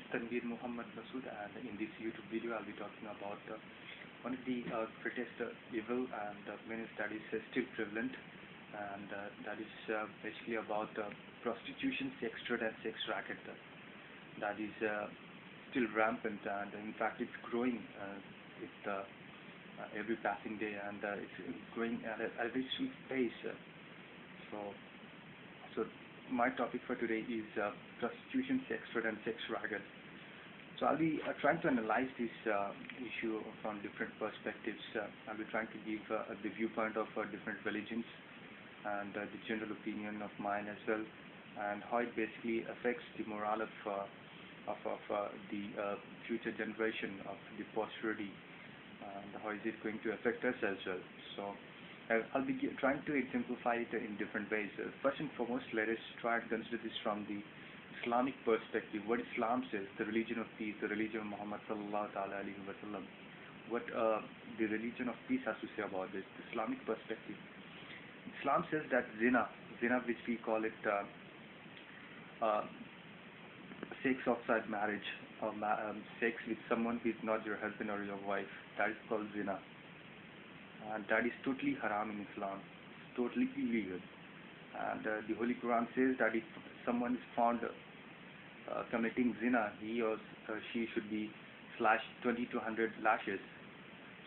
is Tanveer Muhammad Masood, and in this YouTube video I'll be talking about one of the greatest evil and menace that is still prevalent, and that is basically about prostitution, sex trade and sex racket. That is still rampant, and in fact it's growing with every passing day, and it's growing at a very sweet pace. So my topic for today is prostitution, sex trade and sex racket. So I'll be trying to analyze this issue from different perspectives. I'll be trying to give the viewpoint of different religions and the general opinion of mine as well, and how it basically affects the morale of the future generation of the posterity, and how is it going to affect us as well. So I'll be trying to exemplify it in different ways. First and foremost, let us try and consider this from the Islamic perspective. What Islam says, the religion of peace, the religion of Muhammad sallallahu alaihi wasallam. What the religion of peace has to say about this, the Islamic perspective. Islam says that zina which we call it sex outside marriage, or sex with someone who is not your husband or your wife, that is called zina. And that is totally haram in Islam, totally illegal. And the Holy Quran says that if someone is found committing zina, he or she should be slashed 20 to 100 lashes.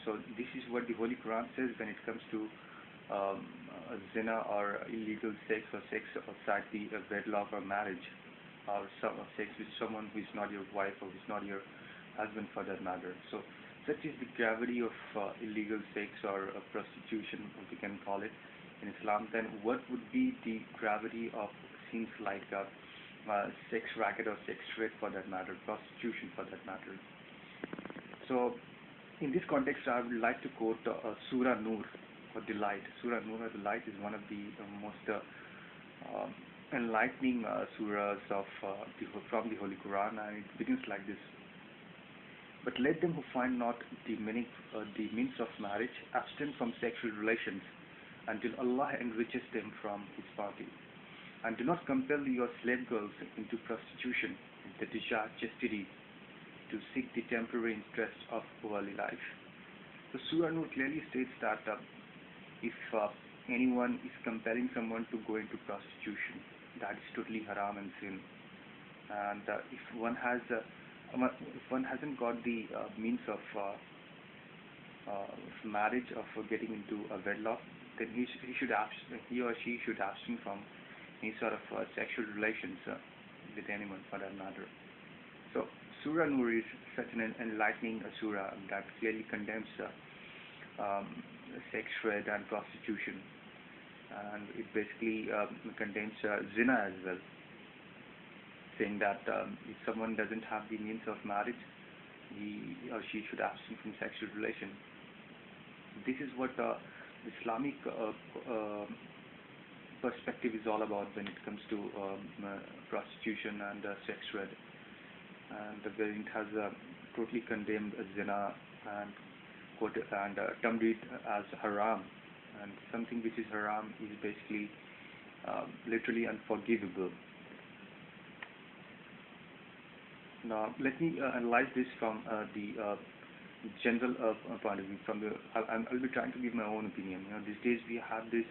So this is what the Holy Quran says when it comes to zina or illegal sex or sex outside the wedlock or marriage, or sex with someone who is not your wife or who is not your husband for that matter. So such is the gravity of illegal sex or prostitution, if we can call it, in Islam. Then what would be the gravity of sins like sex racket or sex trade for that matter, prostitution for that matter? So in this context, I would like to quote Surah Nur, or the Light. Surah Nur, or the Light, is one of the most enlightening surahs from the Holy Quran, and it begins like this. But let them who find not the means of marriage abstain from sexual relations until Allah enriches them from His bounty. And do not compel your slave girls into prostitution, the desire chastity, to seek the temporary interest of worldly life. So Surah Nur clearly states that if anyone is compelling someone to go into prostitution, that is totally haram and sin. And if one hasn't got the means of marriage, of getting into a wedlock, then he or she should abstain from any sort of sexual relations with anyone for that matter. So Surah Nur is such an enlightening surah that clearly condemns sex trade and prostitution, and it basically condemns zina as well, saying that if someone doesn't have the means of marriage, he or she should abstain from sexual relation. This is what the Islamic perspective is all about when it comes to prostitution and sex trade, and where it has totally condemned zina and termed it as haram. And something which is haram is basically literally unforgivable. Now, let me analyze this from the general point of view. I'll be trying to give my own opinion. These days we have this,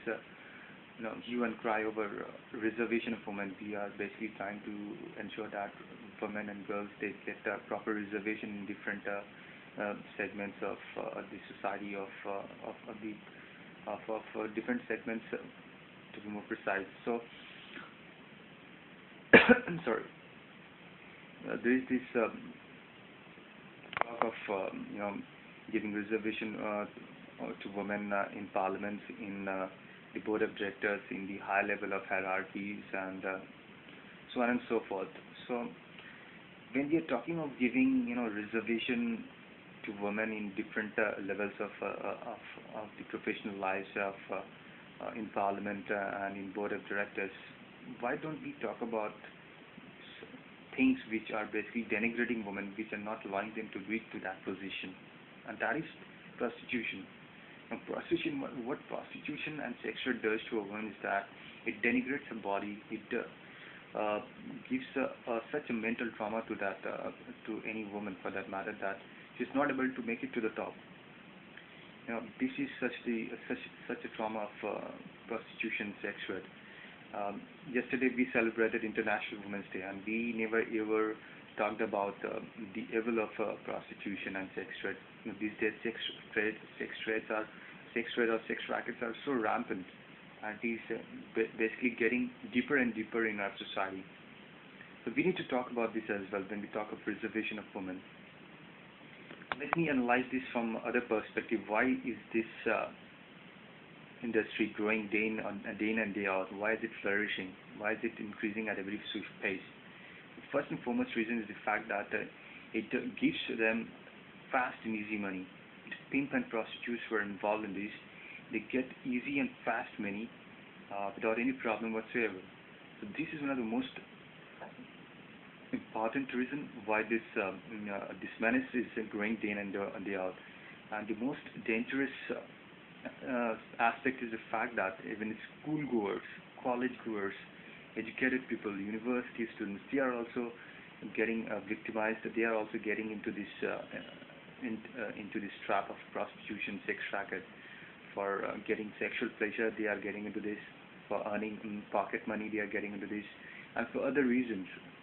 hue and cry over reservation of women. We are basically trying to ensure that women and girls, they get proper reservation in different segments of the society, of different segments, to be more precise. So, I'm sorry. There is this talk of giving reservation to women in parliaments, in the board of directors, in the high level of hierarchies, and so on and so forth. So when we are talking of giving reservation to women in different levels of the professional lives in parliament and in board of directors, why don't we talk about things which are basically denigrating women, which are not allowing them to reach to that position? And that is prostitution. Now, what prostitution and sex trade does to a woman is that it denigrates her body, it uh, gives such a mental trauma to that to any woman for that matter, that she's not able to make it to the top. This is such a trauma of prostitution, sex trade. Yesterday we celebrated International Women's Day, and we never ever talked about the evil of prostitution and sex trade. These days, sex trade or sex rackets are so rampant, and it is basically getting deeper and deeper in our society. So we need to talk about this as well when we talk of preservation of women. Let me analyze this from other perspective. Why is this industry growing day in and day out? Why is it flourishing? Why is it increasing at a very swift pace? The first and foremost reason is the fact that it gives them fast and easy money. The pimp and prostitutes who are involved in this, they get easy and fast money without any problem whatsoever. So this is one of the most important reason why this menace is growing day in and day out. And the most dangerous aspect is the fact that even schoolgoers, college goers, educated people, university students, they are also getting victimized. They are also getting into this trap of prostitution, sex racket. For getting sexual pleasure, they are getting into this. For earning pocket money, they are getting into this, and for other reasons.